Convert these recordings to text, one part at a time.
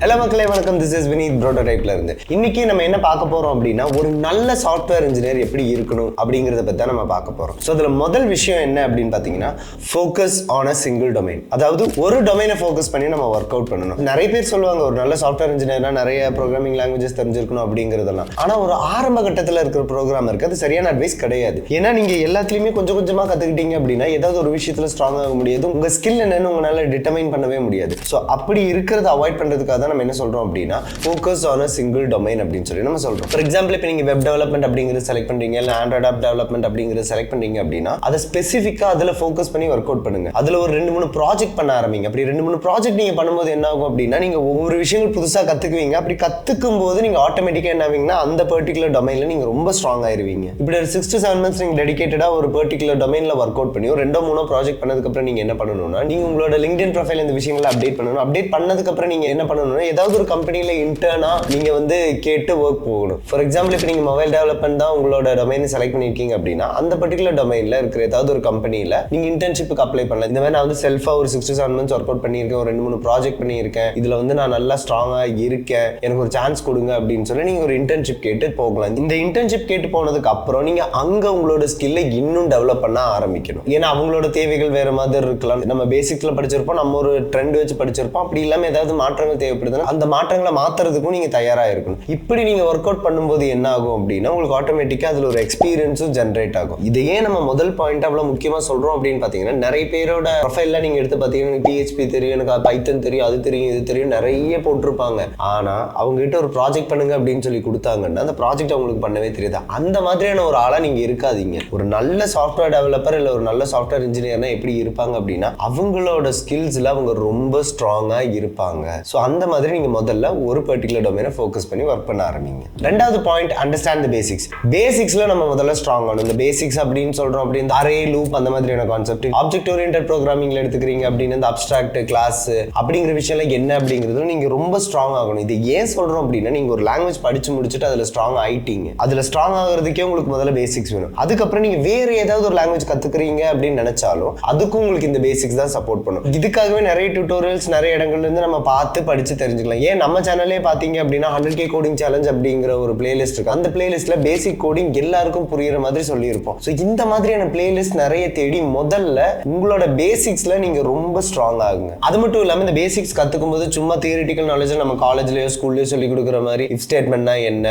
Hello மக்களே வணக்கம், this is Vinith Brototype ல இருந்து. இன்னைக்கு நம்ம என்ன பார்க்க போறோம் அப்படின்னா ஒரு நல்ல சாஃப்ட்வேர் இன்ஜினியர் எப்படி இருக்கணும் அப்படிங்கறத பத்தி தான் நம்ம பார்க்க போறோம். சோ அதுல முதல் விஷயம் என்ன அப்படினு பாத்தீங்கன்னா focus on a single domain. அதாவது ஒரு டொமைனை ஃபோக்கஸ் பண்ணி நம்ம வொர்க் அவுட் பண்ணணும். நிறைய பேர் சொல்லுவாங்க ஒரு நல்ல சாஃப்ட்வேர் இன்ஜினியர்னா நிறைய ப்ரோகிராமிங் லாங்குவேஜஸ் தெரிஞ்சிருக்கணும் அப்படிங்கறதெல்லாம். ஆனா ஒரு ஆரம்ப கட்டத்துல இருக்கிற ப்ரோகிராமருக்கு அது சரியான அட்வைஸ் கிடையாது. ஏன்னா நீங்க எல்லாத்துலயுமே கொஞ்சம் கொஞ்சமா கத்துக்கிட்டீங்க அப்படின்னா ஏதாவது ஒரு விஷயத்துல ஸ்ட்ராங் ஆக முடியாது. உங்க ஸ்கில் என்னன்னு உங்களால டிட்டர்மைன் பண்ணவே முடியாது. சோ அப்படி இருக்கிறத அவாய்ட் பண்றதுக்காக தான் நம்ம என்ன சொல்றோம் அப்படின்னா focus on a single domain அப்படின்னு சொல்லி நம்ம சொல்றோம். ஃபார் எக்ஸாம்பிள் இப்போ நீங்க வெப் டெவலப்மெண்ட் அப்படிங்கறது செலக்ட் பண்றீங்க, இல்ல ஆண்ட்ராய்ட் ஆப் டெவலப்மெண்ட் அப்படிங்கறது செலக்ட் பண்றீங்க அப்படின்னா அதை ஸ்பெசிஃபிக்கா அதுல ஃபோக்கஸ் பண்ணி ஒர்க் அவுட் பண்ணுங்க. அதுல ஒரு 2-3 ப்ராஜெக்ட் பண்ண ஆரம்பிங்க. அப்படி 2-3 ப்ராஜெக்ட் நீங்க பண்ணும்போது என்ன ஆகும் அப்படின்னா நீங்க ஒவ்வொரு விஷயங்கள் புதுசா கத்துக்குவீங்க. அப்படி கத்துக்கும் போது நீங்க ஆட்டோமேட்டிக்கா என்ன ஆவீங்கன்னா அந்த பர்டிகுலர் டொமைன்ல நீங்க ரொம்ப ஸ்ட்ராங் ஆயிருவீங்க. இப்படி ஒரு 6 to 7 months நீங்க டெடிகேட்டடா ஒரு பர்டிகுலர் டொமைன்ல ஒர்க் அவுட் பண்ணி ஒரு 2-3 ப்ராஜெக்ட் பண்ணதுக்கு அப்புறம் நீங்க என்ன பண்ணணும்னா நீங்க உங்களோட லிங்க்டின் ப்ரொஃபைல் இந்த விஷயங்களை அப்டேட் பண்ணணும். அப்டேட் பண்ணதுக்கு அப்புறம் நீங்க என்ன பண்ணணும்னா ஏதாவது ஒரு கம்பெனில இன்டர்னா நீங்க வந்து கேட்டு ஒர்க் போகணும். ஃபார் எக்ஸாம்பிள் இப்போ நீங்க மொபைல் டெவலப்மெண்ட் தான் உங்களோட டொமைனை செலக்ட் பண்ணிருக்கீங்க அப்படின்னா அந்த பர்டிகுலர் டொமைன்ல இருக்கிற ஏதாவது ஒரு கம்பெனில நீங்க இன்டர்ன்ஷிப்புக்கு அப்ளை பண்ணலாம். இந்த மாதிரி நான் வந்து செல்ஃபா ஒரு 6 to 7 months ஒர்க் அவுட் பண்ணியிருக்கேன், ஒரு 2-3 ப்ராஜெக்ட் பண்ணியிருக்கேன், இதுல வந்து நான் நல்லா ஸ்ட்ராங்கா இருக்கேன், எனக்கு ஒரு சான்ஸ் கொடுங்க அப்படின்னு சொல்லி நீங்க ஒரு இன்டர்ன்ஷிப் கேட்டு போகலாம். இந்த இன்டர்ன்ஷிப் கேட்டு போனதுக்கு அப்புறம் நீங்க அங்க உங்களோட ஸ்கில்லை இன்னும் டெவலப் பண்ண ஆரம்பிக்கணும். ஏன்னா அவங்களோட தேவைகள் வேற மாதிரி இருக்கலாம். நம்ம பேசிக்ஸ்ல படிச்சிருப்போம், நம்ம ஒரு ட்ரெண்ட் வச்சு படிச்சிருப்போம். அப்படி இல்லாம ஏதாவது மாற்றங்கள் தேவைப்படுதுன்னா அந்த மாற்றங்களை மாத்துறதுக்கும் நீங்க தயாரா இருக்கணும். இப்படி நீங்க ஒர்க் அவுட் பண்ணும்போது என்ன ஆகும் அப்படின்னா உங்களுக்கு ஆட்டோமேட்டிக்கா அதுல ஒரு எக்ஸ்பீரியன்ஸும் ஜென்ரேட் ஆகும். இதையே நம்ம முதல் பாயிண்ட் அவ்வளவு முக்கியமா சொல்றோம் அப்படின்னு பாத்தீங்கன்னா நிறைய பேரோட ப்ரொஃபைல்ல நீங்க எடுத்து பாத்தீங்கன்னா PHP தெரியும், எனக்கு பைத்தன் தெரியும், அது தெரியும், இது தெரியும், நிறைய போட்டிருப்பாங்க. ஆனா அவங்க கிட்ட ஒரு ப்ராஜெக்ட் பண்ணுங்க அப்படின்னு சொல்லி கொடுத்தாங்கன்னா அந்த ப்ராஜெக்ட் அவங்களுக்கு பண்ணவே தெரியாது. அந்த மாதிரியான ஒரு ஆளா நீங்க இருக்காதீங்க. ஒரு நல்ல சாஃப்ட்வேர் டெவலப்பர் இல்ல ஒரு நல்ல சாஃப்ட்வேர் இன்ஜினியர்னா எப்படி இருப்பாங்க அப்படின்னா அவங்களோட ஸ்கில்ஸ்ல அவங்க ரொம்ப ஸ்ட்ராங்கா இருப்பாங்க. சோ அந்த மாதிரி நீங்க முதல்ல ஒரு பர்டிகுலர் டொமைனை ஃபோக்கஸ் பண்ணி ஒர்க் பண்ண ஆரம்பிங்க. ரெண்டாவது பாயிண்ட், அண்டர்ஸ்டாண்ட் தி பேசிக்ஸ். பேசிக்ஸ்ல நம்ம முதல்ல ஸ்ட்ராங் ஆகணும். இந்த பேசிக்ஸ் அப்படின்னு சொல்றோம் அப்படி இந்த அரே லூப் அந்த மாதிரியான கான்செப்ட், ஆப்ஜெக்ட் ஓரியன்டட் ப்ரோகிராமிங்ல எடுத்துக்கிறீங்க அப்படின்னு இந்த அப்ஸ்ட்ராக்ட் கிளாஸ் அப்படிங்கிற விஷயம் என்ன அப்படிங்கிறது நீங்க ரொம்ப ஸ்ட்ராங் ஆகணும். இது ஏன் சொல்றோம் அப்படின்னா நீங்க ஒரு லாங்குவேஜ் படிச்சு முடிச்சுட்டு அதுல ஸ்ட்ராங் ஆயிட்டீங்க. அதுல ஸ்ட்ராங் ஆகிறதுக்கே உங்களுக்கு முதல்ல பேசிக்ஸ் வேணும். அதுக்கப்புறம் நீங்க வேற ஏதாவது ஒரு லாங்குவேஜ் கத்துக்கிறீங்க அப்படின்னு நினைச்சாலும் அதுக்கும் உங்களுக்கு இந்த பேசிக்ஸ் தான் சப்போர்ட் பண்ணும். இதுக்காகவே நிறைய டியூட்டோரியல்ஸ் நிறைய இடங்கள்ல இருந்து நம்ம பார்த்து படிச்சு தெரிஞ்சுக்கலாம். ஏன் நம்ம சேனல்லே பாத்தீங்க அப்படின்னா 100K கோடிங் சேலஞ்ச் அப்படிங்கிற ஒரு பிளேலிஸ்ட் இருக்கு. அந்த பிளேலிஸ்ட்ல பேசிக் கோடிங் எல்லாருக்கும் புரியுற மாதிரி சொல்லியிருப்போம். ஸோ இந்த மாதிரியான பிளேலிஸ்ட் நிறைய தேடி முதல்ல உங்களோட பேசிக்ஸ்ல நீங்க ரொம்ப ஸ்ட்ராங் ஆகுங்க. அது மட்டும் இல்லாம இந்த பேசிக்ஸ் கத்துக்கும் போது சும்மா தியரிட்டிக்கல் நாலேஜ் நம்ம காலேஜ்லயோ ஸ்கூல்லயோ சொல்லி கொடுக்குற மாதிரி இஃப் ஸ்டேட்மெண்ட்னா என்ன,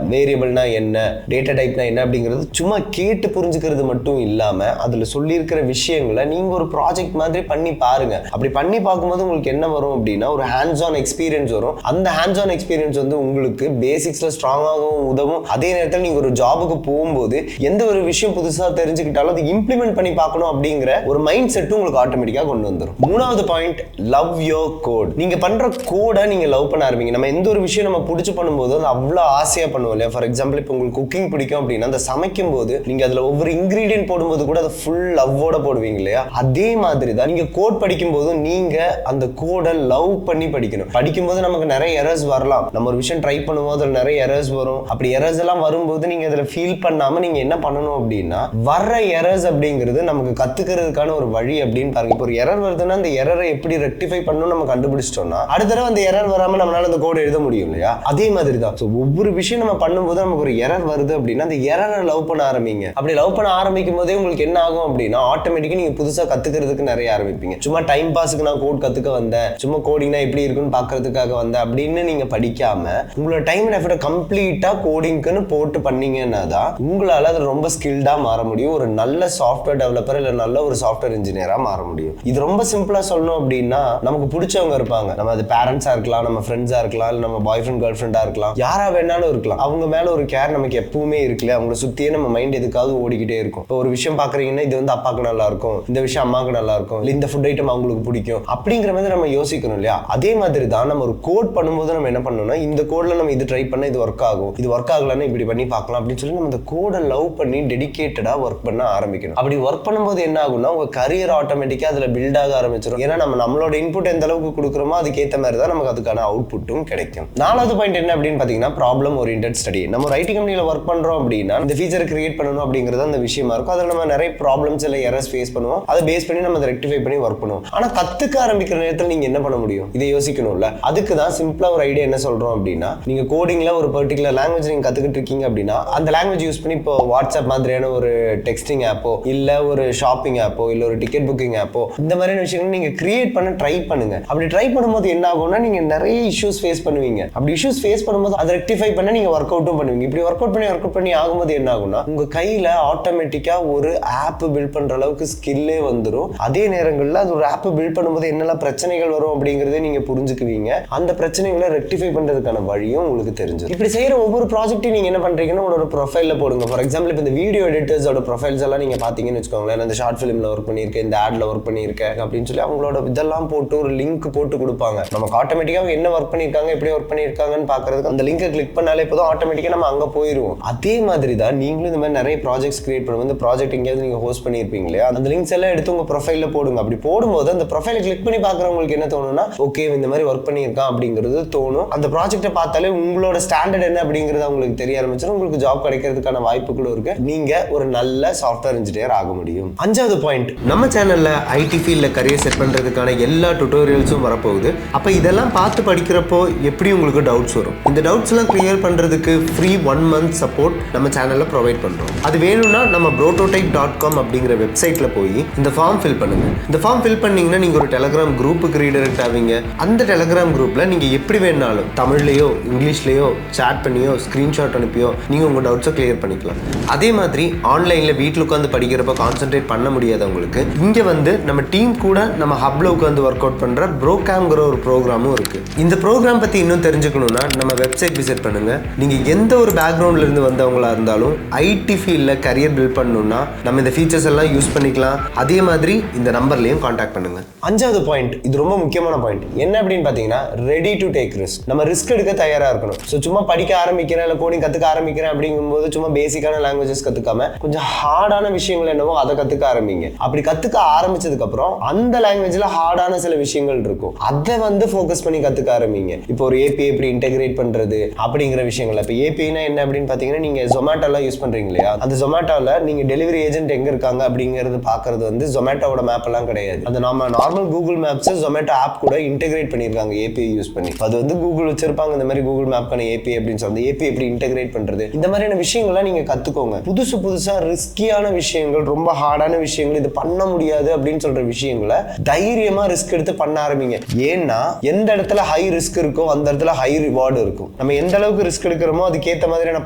வேரியபிள்னா என்ன, டேட்டா டைப்னா என்ன அப்படிங்கிறது சும்மா கேட்டு புரிஞ்சுக்கிறது மட்டும் இல்லாம அதுல சொல்லி இருக்கிற விஷயங்களை நீங்க ஒரு ப்ராஜெக்ட் மாதிரி பண்ணி பாருங்க. அப்படி பண்ணி பார்க்கும்போது உங்களுக்கு என்ன வரும் அப்படின்னா ஒரு ஹேண்ட்ஸ் ஆன் எக்ஸ்பீரியன்ஸ் வரும். அந்த ஹேண்ட்ஸ் ஆன் எக்ஸ்பீரியன்ஸ் வந்து உங்களுக்கு பேசிக்ஸ்ல ஸ்ட்ராங்காகவும் உதவும். அதே நேரத்தில் நீங்க ஒரு ஜாபுக்கு போகும்போது எந்த ஒரு விஷயம் புதுசா தெரிஞ்சுக்கிட்டாலும் அதை இம்ப்ளிமெண்ட் பண்ணி பார்க்கணும் அப்படிங்கிற ஒரு மைண்ட் செட் உங்களுக்கு ஆட்டோமேட்டிக்கா கொண்டு வந்துடும். மூணாவது பாயிண்ட், லவ் யோர் கோட். நீங்க பண்ற கோடை நீங்க லவ் பண்ண ஆரம்பிங்க. நம்ம எந்த ஒரு விஷயம் நம்ம பிடிச்சு பண்ணும்போது அது அவ்வளவு ஆசையா பண்ணுவோம் இல்லையா? ஃபார் எக்ஸாம்பிள் இப்போ உங்களுக்கு குக்கிங் பிடிக்கும் அப்படின்னா அந்த சமைக்கும் போது நீங்க அதுல ஒவ்வொரு இன்கிரீடியன்ட் போடும்போது கூட அதை ஃபுல் லவ்வோட போடுவீங்க இல்லையா? அதே மாதிரி தான் நீங்க கோட் படிக்கும் போது நீங்க அந்த கோடை லவ் பண்ணி படிக்கணும். படிக்கும்போது நமக்கு நிறைய எரர்ஸ் வரலாம். நம்ம ஒரு விஷயம் ட்ரை பண்ணும்போது அதுல நிறைய எரர்ஸ் வரும். அப்படி எரர்ஸ் எல்லாம் வரும்போது நீங்க அதுல ஃபீல் பண்ணாம நீங்க என்ன பண்ணணும் அப்படின்னா வர்ற எரர்ஸ் அப்படிங்கிறது நமக்கு கத்துக்கிறதுக்கான ஒரு வழி அப்படின்னு பாருங்க. இப்போ ஒரு எரர் வருதுன்னா அந்த எரரை எப்படி ரெக்டிஃபை பண்ணணும் நம்ம கண்டுபிடிச்சிட்டோம்னா அடுத்த தடவை அந்த எரர் வராம நம்மளால அந்த கோட் எழுத முடியும் இல்லையா? அதே மாதிரி தான் ஒவ்வொரு விஷயம் நம்ம பண்ணும்போது நமக்கு ஒரு எரர் வருது அப்படின்னா அந்த எரரை லவ் பண்ண ஆரம்பிங்க. அப்படி லவ் பண்ண ஆரம்பிக்கும் போதே உங்களுக்கு என்ன ஆகும் அப்படின்னா ஆட்டோமேட்டிக்கா நீங்க புதுசா கத்துக்கிறதுக்கு நிறைய ஆரம்பிப்பீங்க. சும்மா டைம் பாஸுக்கு நான் கோட் கத்துக்க வந்தேன், சும்மா கோடிங்னா எப்படி இருக்குன்னு பாக்குறதுக்காக வந்தேன் அப்படின்னு நீங்க படிக்காம உங்களோட டைம் அண்ட் எஃபர்ட் கம்ப்ளீட்டா கோடிங்க்குன்னு போட்டு பண்ணீங்கன்னா தான் உங்களால அது ரொம்ப ஸ்கில்டா மாற முடியும். ஒரு நல்ல சாஃப்ட்வேர் டெவலப்பர் இல்ல நல்ல ஒரு சாஃப்ட்வேர் இன்ஜினியரா மாற முடியும். இது ரொம்ப சிம்பிளா சொல்லணும் அப்படின்னா நமக்கு பிடிச்சவங்க இருப்பாங்க. நம்ம அது பேரண்ட்ஸா இருக்கலாம், நம்ம ஃப்ரெண்ட்ஸா இருக்கலாம், இல்ல நம்ம பாய் ஃப்ரெண்ட் கேர்ள் ஃப்ரெண்டா இருக்கலாம், யாரா வேணாலும் இருக்கலாம். அவங்க மேல ஒரு கேர் நமக்கு எப்பவுமே இருக்குல்ல. அவங்கள சுத்தியே நம்ம மைண்ட் எதுக்காவது ஓடிக்கிட்டே இருக்கும். இப்போ ஒரு விஷயம் பாக்குறீங்கன்னா இது வந்து அப்பாக்கு நல்லா இருக்கும், இந்த விஷயம் அம்மாவுக்கு நல்லா இருக்கும், இல்ல இந்த ஃபுட் ஐட்டம் அவங்களுக்கு பிடிக்கும் அப்படிங்கிற மாதிரி நம்ம யோசிக்கணும் இல்லையா? அதே மாதிரி தான் நம்ம ஒரு கோட் பண்ணும்போது நம்ம என்ன பண்ணணும்னா இந்த கோட்ல நம்ம இது ட்ரை பண்ணா இது ஒர்க் ஆகும், இது ஒர்க் ஆகலன்னா இப்படி பண்ணி பார்க்கலாம் அப்படின்னு சொல்லி நம்ம இந்த கோடை லவ் பண்ணி டெடிகேட்டடா ஒர்க் பண்ண ஆரம்பிக்கணும். அப்படி ஒர்க் பண்ணும்போது என்ன ஆகும்னா உங்க கரியர் ஆட்டோமேட்டிக்கா அதுல பில்ட் ஆக ஆரம்பிச்சிடும். ஏன்னா நம்மளோட இன்புட் எந்த அளவுக்கு கொடுக்குறோமோ அதுக்கேற்ற மாதிரி தான் நமக்கு அதுக்கான அவுட்புட்டும் கிடைக்கும். நாலாவது பாயிண்ட் என்ன அப்படின்னு பாத்தீங்கன்னா ப்ராப்ளம் ஓரியன்டட் ஸ்டடி. நம்ம ஒரு ஐடி கம்பெனில ஒர்க் பண்றோம் அப்படின்னா இந்த ஃபீச்சரை கிரியேட் பண்ணணும் அப்படிங்கிறது அந்த விஷயமா இருக்கும். அதில் நம்ம நிறைய ப்ராப்ளம்ஸ் இல்லை எரர்ஸ் ஃபேஸ் பண்ணுவோம். அதை பேஸ் பண்ணி நம்ம அதை ரெக்டிஃபை பண்ணி ஒர்க் பண்ணுவோம். ஆனா கத்துக்க ஆரம்பிக்கிற நேரத்தில் நீங்க என்ன பண்ண முடியும்? இதை யோசிக்க முடிக்கணும்ல. அதுக்கு தான் சிம்பிளா ஒரு ஐடியா என்ன சொல்றோம் அப்படின்னா, நீங்க கோடிங்ல ஒரு பர்டிகுலர் லாங்குவேஜ் நீங்க கத்துக்கிட்டு இருக்கீங்க அப்படின்னா அந்த லாங்குவேஜ் யூஸ் பண்ணி இப்போ வாட்ஸ்அப் மாதிரியான ஒரு டெக்ஸ்டிங் ஆப்போ இல்ல ஒரு ஷாப்பிங் ஆப்போ இல்ல ஒரு டிக்கெட் புக்கிங் ஆப்போ இந்த மாதிரியான விஷயங்கள் நீங்க கிரியேட் பண்ண ட்ரை பண்ணுங்க. அப்படி ட்ரை பண்ணும்போது என்ன ஆகும்னா நீங்க நிறைய இஷ்யூஸ் ஃபேஸ் பண்ணுவீங்க. அப்படி இஷ்யூஸ் ஃபேஸ் பண்ணும்போது அதை ரெக்டிஃபை பண்ண நீங்க ஒர்க் அவுட்டும் பண்ணுவீங்க. இப்படி ஒர்க் அவுட் பண்ணி ஆகும்போது என்ன ஆகும்னா உங்க கையில ஆட்டோமேட்டிக்கா ஒரு ஆப் பில்ட் பண்ற அளவுக்கு ஸ்கில்லே வந்துடும். அதே நேரங்களில் அது ஒரு ஆப் பில்ட் பண்ணும்போது என்னெல்லாம் பிரச்சனைகள் வரும் அப்படிங்கறதே நீங்க புரிஞ்சுக்குவீங்க. அந்த பிரச்சனைகளை ரெக்டிஃபை பண்றதுக்கான வழியும் உங்களுக்கு தெரிஞ்சிடும். இப்படி செய்யற ஒவ்வொரு ப்ராஜெக்ட்டையும் நீங்க என்ன பண்றீங்கன்னா உங்களோட ப்ரொஃபைல்ல போடுங்க. ஃபார் எக்ஸாம்பிள் இப்போ இந்த வீடியோ எடிட்டர்ஸோட ப்ரொஃபைல்ஸ் எல்லாம் நீங்க பாத்தீங்கன்னு வச்சுக்கோங்களேன், இந்த ஷார்ட் ஃபிலிம்ல ஒர்க் பண்ணியிருக்கேன், இந்த ஆட்ல ஒர்க் பண்ணியிருக்கேன் அப்படின்னு சொல்லி அவங்களோட இதெல்லாம் போட்டு ஒரு லிங்க் போட்டு கொடுப்பாங்க. நமக்கு ஆட்டோமேட்டிக்காக என்ன ஒர்க் பண்ணியிருக்காங்க எப்படி ஒர்க் பண்ணியிருக்காங்கன்னு பார்க்கறதுக்கு அந்த லிங்கை கிளிக் பண்ணாலே போதும், ஆட்டோமேட்டிக்காக நம்ம அங்கே போயிடுவோம். அதே மாதிரி தான் நீங்களும் இந்த மாதிரி நிறைய ப்ராஜெக்ட்ஸ் கிரியேட் பண்ணுவோம். இந்த ப்ராஜெக்ட் எங்கேயாவது நீங்கள் ஹோஸ்ட் பண்ணியிருப்பீங்க இல்லையா, அந்த லிங்க்ஸ் எல்லாம் எடுத்து உங்கள் ப்ரொஃபைலில் போடுங்க. அப்படி போடும்போது அந்த ப்ரொஃபைலை கிளிக் பண்ணி பார்க்குறவங்களுக்கு என்ன தோணும்னா, ஓகே இந்த மாதிரி ஒர்க் பண்ணியிருக்கான் அப்படிங்கிறது தோணும். அந்த ப்ராஜெக்ட்டை பார்த்தாலே உங்களோட ஸ்டாண்டர்ட் என்ன அப்படிங்கிறது உங்களுக்கு தெரிய ஆரம்பிச்சிடும். உங்களுக்கு ஜாப் கிடைக்கிறதுக்கான வாய்ப்புகளும் இருக்கு. நீங்க ஒரு நல்ல சாஃப்ட்வேர் இன்ஜினியர் ஆக முடியும். அஞ்சாவது பாயிண்ட், நம்ம சேனல்ல ஐடி ஃபீல்ட்ல கரியர் செட் பண்றதுக்கான எல்லா டுட்டோரியல்ஸும் வரப்போகுது. அப்ப இதெல்லாம் பார்த்து படிக்கிறப்போ எப்படி உங்களுக்கு டவுட்ஸ் வரும், இந்த டவுட்ஸ் எல்லாம் கிளியர் பண்றதுக்கு ஃப்ரீ 1 month சப்போர்ட் நம்ம சேனல்ல ப்ரொவைட் பண்றோம். அது வேணும்னா நம்ம brototype.com அப்படிங்கிற வெப்சைட்ல போய் இந்த ஃபார்ம் ஃபில் பண்ணுங்க. இந்த ஃபார்ம் ஃபில் பண்ணீங்கன்னா நீங்க ஒரு டெலிகிராம் குரூப்புக்கு ரீடைரக்ட் ஆவீங்க. அந்த டெலிகிராம் குரூப்ல நீங்க எப்படி வேணாலும் தமிழ்லயோ இங்கிலீஷ்லயோ சாட் பண்ணியோ ஸ்கிரீன்ஷாட் அனுப்பியோ நீங்க உங்க டவுட்ஸை கிளியர் பண்ணிக்கலாம். அதே மாதிரி ஆன்லைன்ல வீட்டில் உட்காந்து படிக்கிறப்ப கான்சென்ட்ரேட் பண்ண முடியாதவங்களுக்கு இங்க வந்து நம்ம டீம் கூட நம்ம ஹப்ல உட்காந்து ஒர்க் அவுட் பண்ற Brocamp ஒரு ப்ரோக்ராமும் இருக்கு. இந்த ப்ரோக்ராம் பத்தி இன்னும் தெரிஞ்சுக்கணும்னா நம்ம வெப்சைட் விசிட் பண்ணுங்க. நீங்க எந்த ஒரு பேக்ரவுண்ட்ல இருந்து வந்தவங்களா இருந்தாலும் ஐடி ஃபீல்ட்ல கரியர் பில்ட் பண்ணணும்னா நம்ம இந்த ஃபீச்சர்ஸ் எல்லாம் யூஸ் பண்ணிக்கலாம். அதே மாதிரி இந்த நம்பர்லயும் கான்டாக்ட் பண்ணுங்க. அஞ்சாவது பாயிண்ட், இது ரொம்ப முக்கியமான பாயிண்ட். என்ன அப்படின்னு பாத்தீங்கன்னா ரெடி டு டேக் ரிஸ்க். நம்ம ரிஸ்க் எடுக்க தயாரா இருக்கணும். ஸோ சும்மா படிக்க ஆரம்பிக்கிறேன் இல்லை கோடிங் கத்துக்க ஆரம்பிக்கிறேன் அப்படிங்கும்போது சும்மா பேசிக்கான லாங்குவேஜஸ் கத்துக்காம கொஞ்சம் ஹார்டான விஷயங்கள் என்னவோ அதை கத்துக்க ஆரம்பிங்க. அப்படி கத்துக்க ஆரம்பிச்சதுக்கு அப்புறம் அந்த லாங்குவேஜ்ல ஹார்டான சில விஷயங்கள் இருக்கும், அதை வந்து ஃபோக்கஸ் பண்ணி கத்துக்க ஆரம்பிங்க. இப்போ ஒரு ஏபி எப்படி இன்டெகிரேட் பண்றது அப்படிங்கிற விஷயங்கள். இப்போ ஏபினா என்ன அப்படின்னு பாத்தீங்கன்னா நீங்க ஜொமேட்டோலாம் யூஸ் பண்றீங்க இல்லையா, அந்த ஜொமேட்டோல நீங்க டெலிவரி ஏஜென்ட் எங்க இருக்காங்க அப்படிங்கிறது பாக்குறது வந்து ஜொமேட்டோட மேப் எல்லாம் கிடையாது. அது நம்ம normal Google maps Zomato app கூட இன்டெகிரேட் பண்ணிருக்காங்க ஏபி யூஸ் பண்ணி. அது வந்து கூகுள் வச்சிருப்பாங்க இந்த மாதிரி கூகுள் மேப்க்கான ஏபி அப்படின்னு சொல்லி ஏபி எப்படி இன்டெகிரேட் பண்றது, இந்த மாதிரியான விஷயங்கள்லாம் நீங்க கத்துக்கோங்க. புதுசா ரிஸ்கியான விஷயங்கள், ரொம்ப ஹார்டான விஷயங்கள், இது பண்ண முடியாது அப்படின்னு சொல்ற விஷயங்களை தைரியமா ரிஸ்க் எடுத்து பண்ண ஆரம்பிங்க. ஏன்னா எந்த இடத்துல ஹை ரிஸ்க் இருக்கோ அந்த இடத்துல ஹை ரிவார்டு இருக்கும். நம்ம எந்த அளவுக்கு ரிஸ்க் எடுக்கிறோமோ அதுக்கேற்ற மாதிரியான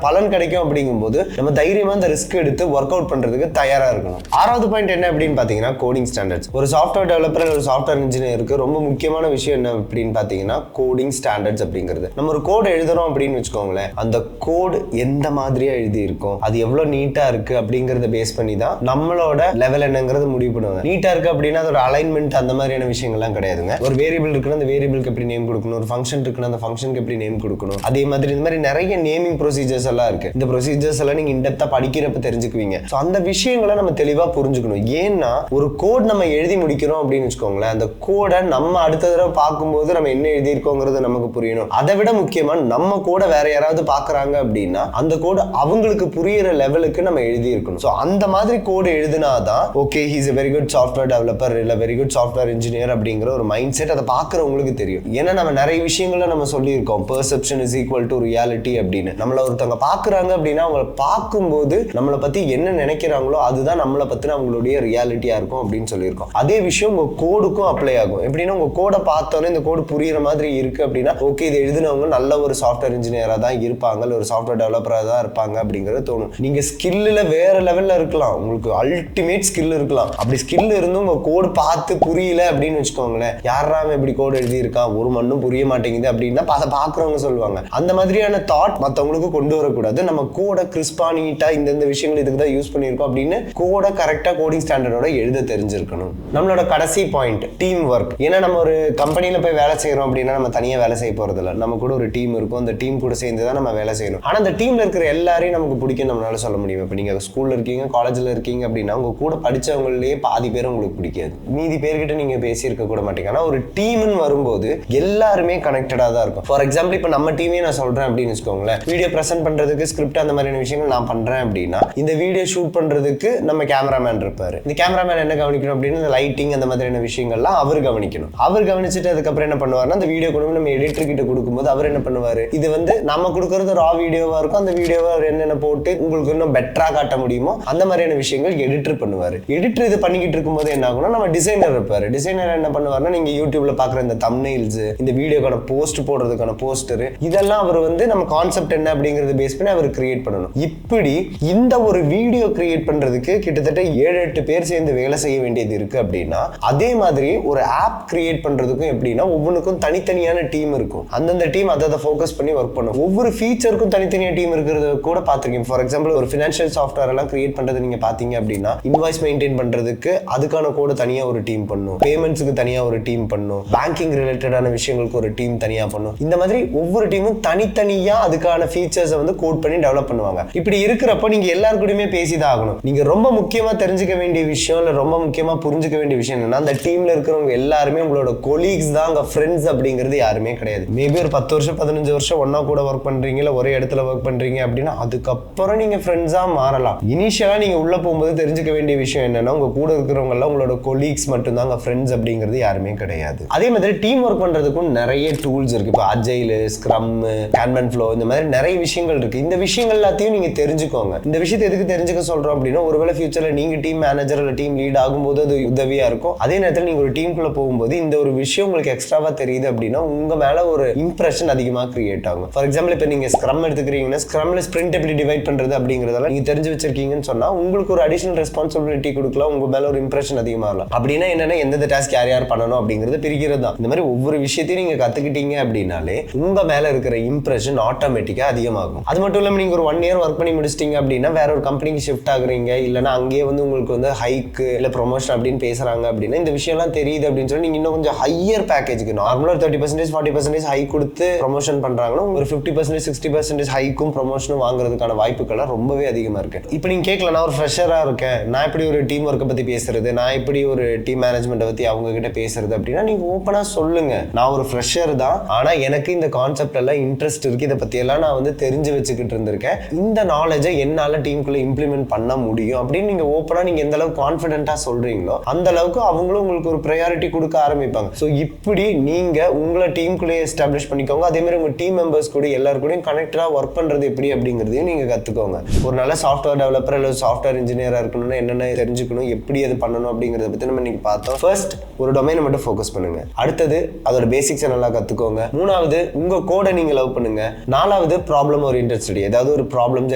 பலன் கிடைக்கும். அப்படிங்கும்போது நம்ம தைரியமா அந்த ரிஸ்க் எடுத்து ஒர்க் அவுட் பண்றதுக்கு தயாரா இருக்கணும். ஆறாவது பாயிண்ட் என்ன அப்படின்னு பாத்தீங்கன்னா கோடிங் ஸ்டாண்டர்ட்ஸ். ஒரு சாஃப்ட்வேர் டெவலப்பர் ஒரு சாஃப்ட்வேர் இன்ஜினியருக்கு ரொம்ப முக்கியமான விஷயம் என்ன அப்படின்னு பாத்தீங்கன்னா கோடிங் ஸ்டாண்டர்ட்ஸ் அப்படிங்கிறது. நம்ம ஒரு கோட் எழுதுறோம் அப்படின்னு வச்சுக்கோங்களேன், அந்த கோட் எந்த மாதிரியா எழுதி இருக்கும், அது எவ்வளவு நீட்டா இருக்கு அப்படிங்கறத பேஸ் பண்ணி தான் நம்மளோட லெவல் என்னங்கிறது முடிவு பண்ணுவாங்க. நீட்டா இருக்கு அப்படின்னா அதோட அலைன்மெண்ட் அந்த மாதிரியான விஷயங்கள்லாம் கிடையாதுங்க. ஒரு வேரியபிள் இருக்குன்னா அந்த வேரியபிளுக்கு எப்படி நேம் கொடுக்கணும், ஒரு ஃபங்க்ஷன் இருக்குன்னா அந்த ஃபங்க்ஷனுக்கு எப்படி நேம் கொடுக்கணும், அதே மாதிரி இந்த மாதிரி நிறைய நேமிங் ப்ரொசீஜர்ஸ் எல்லாம் இருக்கு. இந்த ப்ரொசீஜர்ஸ் எல்லாம் நீங்க இன்டெப்தா படிக்கிறப்ப தெரிஞ்சுக்குவீங்க. ஸோ அந்த விஷயங்களை நம்ம தெளிவா புரிஞ்சுக்கணும். ஏன்னா ஒரு கோட் நம்ம எழுதி முடிக்கிறோம் அப்படின்னு வச்சுக்கோங்களேன், அந்த கோடை நம்ம அடுத்த தடவை பார்க்கும்போது நம்ம என்ன எழுதியிருக்கோங்கிறது நமக்கு புரியணும். அதை விட முக்கியமா நம்ம கூட வேற யாராவது பாக்குறாங்க அப்படின்னா அந்த கோடு அவங்களுக்கு புரியுற லெவலுக்கு நம்ம எழுதி இருக்கணும். ஸோ அந்த மாதிரி கோடு எழுதினாதான் okay he's a very good software developer இல்ல வெரி குட் சாஃப்ட்வேர் இன்ஜினியர் அப்படிங்கிற ஒரு மைண்ட் செட் அதை பாக்குறவங்களுக்கு தெரியும். ஏன்னா நம்ம நிறைய விஷயங்களை நம்ம சொல்லியிருக்கோம், perception is equal to reality அப்படின்னு. நம்மள ஒருத்தவங்க பாக்குறாங்க அப்படின்னா அவங்க பார்க்கும்போது நம்மளை பத்தி என்ன நினைக்கிறாங்களோ அதுதான் நம்மளை பத்தின அவங்களுடைய ரியாலிட்டியா இருக்கும் அப்படின்னு சொல்லியிருக்கோம். அதே விஷயம் உங்க கோடுக்கும் அப்ளை ஆகும். எப்படின்னா உங்க கோடை பார்த்தோன்னே இந்த கோடு புரியுற மாதிரி இருக்கு அப்படின்னா ஓகே இது எழுதினவங்க நல்ல ஒரு சாஃப்ட்வேர் இன்ஜினியரா தான் இருப்பாங்க, ஒரு சாஃப்ட்வேர் டெவலப்பரா தான் இருப்பாங்க அப்படிங்கிறது தோணும். நீங்க ஸ்கில்ல வேற லெவல்ல இருக்கலாம், உங்களுக்கு அல்டிமேட் ஸ்கில் இருக்கலாம். அப்படி ஸ்கில் இருந்தும் உங்க கோடு பார்த்து புரியல அப்படின்னு வச்சுக்கோங்களேன், யாராம இப்படி கோடு எழுதி இருக்கான் ஒரு மண்ணும் புரிய மாட்டேங்குது அப்படின்னா பாக்குறவங்க சொல்லுவாங்க. அந்த மாதிரியான தாட் மத்தவங்களுக்கு கொண்டு வரக்கூடாது. நம்ம கோட கிறிஸ்பா நீட்டா இந்த விஷயங்கள் இதுக்கு தான் யூஸ் பண்ணியிருக்கோம் அப்படின்னு கோட கரெக்டா கோடிங் ஸ்டாண்டர்டோட எழுத தெரிஞ்சிருக்கணும். நம்மளோட கடைசி பாயிண்ட் டீம் ஒர்க். ஏன்னா நம்ம ஒரு கம்பெனில போய் வேலை செய்யறோம் அப்படின்னா நம்ம தனியா வேலை செய்ய போறது இல்லை, நம்ம கூட ஒரு டீம் இருக்கும், அந்த டீம் கூட சேர்ந்து தான் நம்ம வேலை செய்யணும். ஆனா அந்த டீம்ல இருக்கிற எல்லாரையும் நமக்கு பிடிக்கும் நம்மளால சொல்ல முடியும். இப்போ நீங்க ஸ்கூல்ல இருக்கீங்க காலேஜ்ல இருக்கீங்க அப்படின்னா உங்க கூட படிச்சவங்களே பாதி பேர் உங்களுக்கு பிடிக்காது, மீதி பேர்கிட்ட நீங்க பேசியிருக்க கூட மாட்டீங்க. ஆனா ஒரு டீம்னு வரும்போது எல்லாருமே கனெக்டடா தான் இருக்கும். ஃபார் எக்ஸாம்பிள் இப்போ நம்ம டீமே நான் சொல்றேன் அப்படின்னு வச்சுக்கோங்களேன், வீடியோ பிரசென்ட் பண்றதுக்கு ஸ்கிரிப்ட் அந்த மாதிரியான விஷயங்கள் நான் பண்றேன் அப்படின்னா இந்த வீடியோ ஷூட் பண்றதுக்கு நம்ம கேமராமேன் இருப்பாரு. இந்த கேமராமேன் என்ன கவனிக்கணும் அப்படின்னா இந்த லைட்டிங் அந்த மாதிரியான விஷயங்கள்லாம் அவர் கவனிக்கணும். அவர் கவனிச்சுட்டு அதுக்கப்புறம் அவர் என்ன பண்ணுவாருன்னா அந்த வீடியோ கொண்டு நம்ம எடிட்டர் கிட்ட கொடுக்கும்போது அவர் என்ன பண்ணுவாரு, இது வந்து நம்ம கொடுக்கறது ரா வீடியோவா இருக்கும், அந்த வீடியோவை அவர் என்னென்ன போட்டு உங்களுக்கு இன்னும் பெட்டரா காட்ட முடியுமோ அந்த மாதிரியான விஷயங்கள் எடிட்டர் பண்ணுவாரு. எடிட்டர் இது பண்ணிக்கிட்டு இருக்கும்போது என்ன ஆகும்னா நம்ம டிசைனர் இருப்பாரு. டிசைனர் என்ன பண்ணுவாருன்னா நீங்க யூடியூப்ல பாக்குற இந்த தம்ப்நெயில்ஸ், இந்த வீடியோக்கான போஸ்ட் போடுறதுக்கான போஸ்டர், இதெல்லாம் அவர் வந்து நம்ம கான்செப்ட் என்ன அப்படிங்கறது பேஸ் பண்ணி அவர் கிரியேட் பண்ணணும். இப்படி இந்த ஒரு வீடியோ கிரியேட் பண்றதுக்கு கிட்டத்தட்ட 7-8 பேர் சேர்ந்து வேலை செய்ய வேண்டியது இருக்கு அப்படின்னா, அதே மாதிரி ஒரு ஆப் கிரியேட் பண்றதுக்கும் எப்படின்னா ஒவ்வொன்றுக்கும் தனித்தனியான டீம் இருக்கும். அந்தந்த டீம் அதை ஃபோக்கஸ் பண்ணி ஒர்க் பண்ணும். ஒவ்வொரு ஃபீச்சருக்கும் தனித்தனியா டீம் இருக்கிறது கூட பார்த்திருக்கீங்க. ஃபார் எக்ஸாம்பிள் ஒரு ஃபினான்ஷியல் சாஃப்ட்வேர் எல்லாம் கிரியேட் பண்றது நீங்க பாத்தீங்க அப்படின்னா இன்வாய்ஸ் மெயின்டைன் பண்றதுக்கு அதுக்கான கோட தனியா ஒரு டீம் பண்ணும், பேமெண்ட்ஸ்க்கு தனியா ஒரு டீம் பண்ணும், பேங்கிங் ரிலேட்டடான விஷயங்களுக்கு ஒரு டீம் தனியா பண்ணும். இந்த மாதிரி ஒவ்வொரு டீமும் தனித்தனியா அதுக்கான ஃபீச்சர்ஸை வந்து கோட் பண்ணி டெவலப் பண்ணுவாங்க. இப்படி இருக்கிறப்ப நீங்க எல்லாரு கூடயுமே பேசிதான் ஆகணும். நீங்க ரொம்ப முக்கியமா தெரிஞ்சுக்க வேண்டிய விஷயம் இல்ல ரொம்ப முக்கியமா புரிஞ்சுக்க வேண்டிய விஷயம் என்னன்னா, அந்த டீம்ல இருக்கிறவங்க எல்லாருமே உங்களோட கொலீக்ஸ் தான், உங்க ஃப்ரெண்ட்ஸ் அப்படிங்கிறது யாருமே கிடையாது. மேபி ஒரு 10 வருஷம் 15 வருஷம் ஒன்னா கூட ஒர்க் பண்றீங்க, இல்ல ஒரே இடத்துல ஒர்க் பண்றீங்க அப்படின்னா அதுக்கப்புறம் நீங்க ஃப்ரெண்ட்ஸா மாறலாம். இனிஷியலா நீங்க உள்ள போகும்போது தெரிஞ்சுக்க வேண்டிய விஷயம் என்னன்னா, உங்க கூட இருக்கிறவங்க எல்லாம் உங்களோட கொலீக்ஸ் மட்டும் தான், ஃப்ரெண்ட்ஸ் அப்படிங்கிறது யாருமே கிடையாது. அதே மாதிரி டீம் ஒர்க் பண்றதுக்கும் நிறைய டூல்ஸ் இருக்கு. இப்போ அஜைல், ஸ்க்ரம், கேன்வன் ஃப்ளோ, இந்த மாதிரி நிறைய விஷயங்கள் இருக்கு. இந்த விஷயங்கள் எல்லாத்தையும் நீங்க தெரிஞ்சுக்கோங்க. இந்த விஷயத்தை எதுக்கு தெரிஞ்சுக்க சொல்றோம் அப்படின்னா, ஒருவேளை ஃபியூச்சர்ல நீங்க டீம் மேனேஜர் இல்ல டீம் லீட் ஆகும்போது அது உதவியா இருக்கும். அதே நேரத்தில் நீங்க ஒரு டீமுக்குள்ள போகும்போது இந்த ஒரு விஷயம் உங்களுக்கு எக்ஸ்ட்ராவா தெரியுது அப்படின்னா உங்க மேல ஒரு இம்ப்ரெஷன் அதிகமா கிரியேட் ஆகும். ஃபார் எக்ஸாம்பிள் இப்போ நீங்க ஸ்க்ரம் எடுத்துக்கிறீங்கன்னா, ஸ்க்ரம்ல ஸ்பிரிண்ட் எப்படி டிவைட் பண்றது அப்படிங்கறதெல்லாம் நீங்க தெரிஞ்சு வச்சிருக்கீங்கன்னு சொன்னா உங்களுக்கு ஒரு அடிஷனல் ரெஸ்பான்சிபிலிட்டி கொடுக்கலாம், உங்க மேல ஒரு இம்ப்ரெஷன் அதிகமாகலாம். அப்படின்னா என்னன்னா எந்தெந்த டாஸ்க் யார் யார் பண்ணணும் அப்படிங்கிறது பிரிக்கிறது தான். இந்த மாதிரி ஒவ்வொரு விஷயத்தையும் நீங்க கத்துக்கிட்டீங்க அப்படின்னாலே உங்க மேல இருக்கிற இம்ப்ரெஷன் ஆட்டோமேட்டிக்கா அதிகமாகும். அது மட்டும் இல்லாம நீங்க ஒரு 1 இயர் ஒர்க் பண்ணி முடிச்சிட்டீங்க அப்படின்னா வேற ஒரு கம்பெனிக்கு ஷிஃப்ட் ஆகுறீங்க, இல்லைன்னா அங்கேயே வந்து உங்களுக்கு வந்து ஹைக் இல்ல ப்ரொமோஷன் அப்படின்னு பேசுறாங்க அப்படின்னா இந்த விஷயம் எல்லாம் தெரியுது அப்படின்னு சொல்லி நீங்க இன்னும் கொஞ்சம் ஹையர் பேக்கேஜ்க்கு நார்மலா 30% 40% ஹை கொடுத்து ப்ரொமோஷன் பண்றாங்கன்னா ஒரு 50% 60% ஹைக்கும் ப்ரொமோஷனும் வாங்குறதுக்கான வாய்ப்புகள் ரொம்பவே அதிகமா இருக்கு. இப்போ நீங்க கேட்கல, நான் ஒரு ஃப்ரெஷரா இருக்கேன், நான் எப்படி ஒரு டீம் ஒர்க்கை பத்தி பேசுறது, நான் எப்படி ஒரு டீம் மேனேஜ்மெண்ட்டை பத்தி அவங்க கிட்ட பேசுறது அப்படின்னா நீங்க ஓப்பனா சொல்லுங்க, நான் ஒரு ஃப்ரெஷர் தான், ஆனா எனக்கு இந்த கான்செப்ட் எல்லாம் இன்ட்ரெஸ்ட் இருக்கு, இதை பத்தி எல்லாம் நான் வந்து தெரிஞ்சு வச்சுக்கிட்டு இருந்திருக்கேன், இந்த நாலேஜை என்னால டீமுக்குள்ள இம்ப்ளிமெண்ட் பண்ண முடியும் அப்படின்னு நீங்க ஓப்பனா நீங்க எந்த அளவுக்கு கான்ஃபிடென்ட்டா சொல்றீங்களோ அந்த அளவுக்கு அவங்களும் உங்களுக்கு ஒரு ப்ரையாரிட்டி கொடுக்க ஆரம்பிப்பாங்க. ஸோ இப்படி நீங்க உங்களை டீமுக்குள்ளே எஸ்டாப்ளிஷ் பண்ணிக்கோங்க. அதே மாதிரி உங்க டீம் மெம்பர்ஸ் கூட எல்லாரும் கூடயும் கனெக்டடா ஒர்க் பண்றது எப்படி அப்படிங்கிறதையும் நீங்க கத்துக்கோங்க. ஒரு நல்ல சாஃப்ட்வேர் டெவலப்பர் அல்லது சாஃப்ட்வேர் இன்ஜினியரா இருக்கணும்னா என்னென்ன தெரிஞ்சுக்கணும், எப்படி அது பண்ணணும் அப்படிங்கறத பத்தி நம்ம இன்னைக்கு பார்த்தோம். ஃபர்ஸ்ட் ஒரு டொமைனை மட்டும் ஃபோக்கஸ் பண்ணுங்க. அடுத்தது அதோட பேசிக்ஸை நல்லா கத்துக்கோங்க. மூணாவது உங்க கோடை நீங்க லவ் பண்ணுங்க. நாலாவது ப்ராப்ளம் ஓரியன்டட் ஸ்டடி, ஏதாவது ஒரு ப்ராப்ளம்ஸ்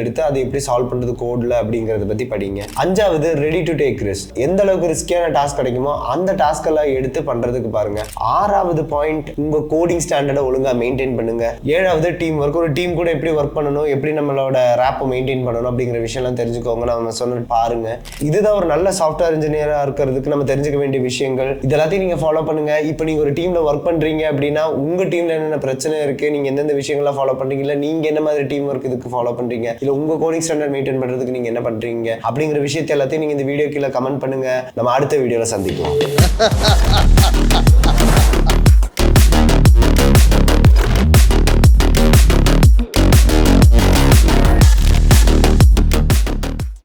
எடுத்து அதை எப்படி சால்வ் பண்றது கோட்ல அப்படிங்கறத பத்தி படிங்க. அஞ்சாவது ரெடி டு டேக் ரிஸ்க், எந்த அளவுக்கு ரிஸ்கியான டாஸ்க் கிடைக்குமோ அந்த டாஸ்க் எல்லாம் எடுத்து பண்றதுக்கு பாருங்க. ஆறாவது பாயிண்ட் உங்க கோடிங் ஸ்டாண்டர்டை ஒழுங்கா மெயின்டைன் பண்ணுங்க. ஏழாவது டீம் ஒர்க், ஒரு டீம் கூட எப்படி ஒர்க் பண்ணணும், எப்படி நம்மளோட ரேப்பை மெயின்டைன் பண்ணணும் அப்படிங்கிற விஷயம் எல்லாம் தெரிஞ்சுக்கோங்க. நம்ம சொன்ன பாருங்க. இதுதான் ஒரு நல்ல சாஃப்ட்வேர் இன்ஜினியரா இருக்கிறதுக்கு நம்ம தெரிஞ்சுக்க வேண்டிய விஷயங்கள். இதெல்லாத்தையும் நீங்க ஃபாலோ பண்ணுங்க. இப்போ நீங்க ஒரு டீம்ல ஒர்க் பண்றீங்க அப்படின்னா உங்க டீம்ல என்னென்ன பிரச்சனை இருக்கு, நீங்க எந்தெந்த விஷயங்கள்லாம் ஃபாலோ பண்றீங்க, இல்ல நீங்க என்ன மாதிரி டீம் ஒர்க் இதுக்கு ஃபாலோ பண்றீங்க, இல்ல உங்க கோடிங் ஸ்டாண்டர்ட் மெயின்டைன் பண்றதுக்கு நீங்க என்ன பண்றீங்க அப்படிங்கிற விஷயத்தை எல்லாத்தையும் நீங்க இந்த வீடியோ கீழே கமெண்ட் பண்ணுங்க. நம்ம அடுத்த வீடியோல சந்திப்போம்.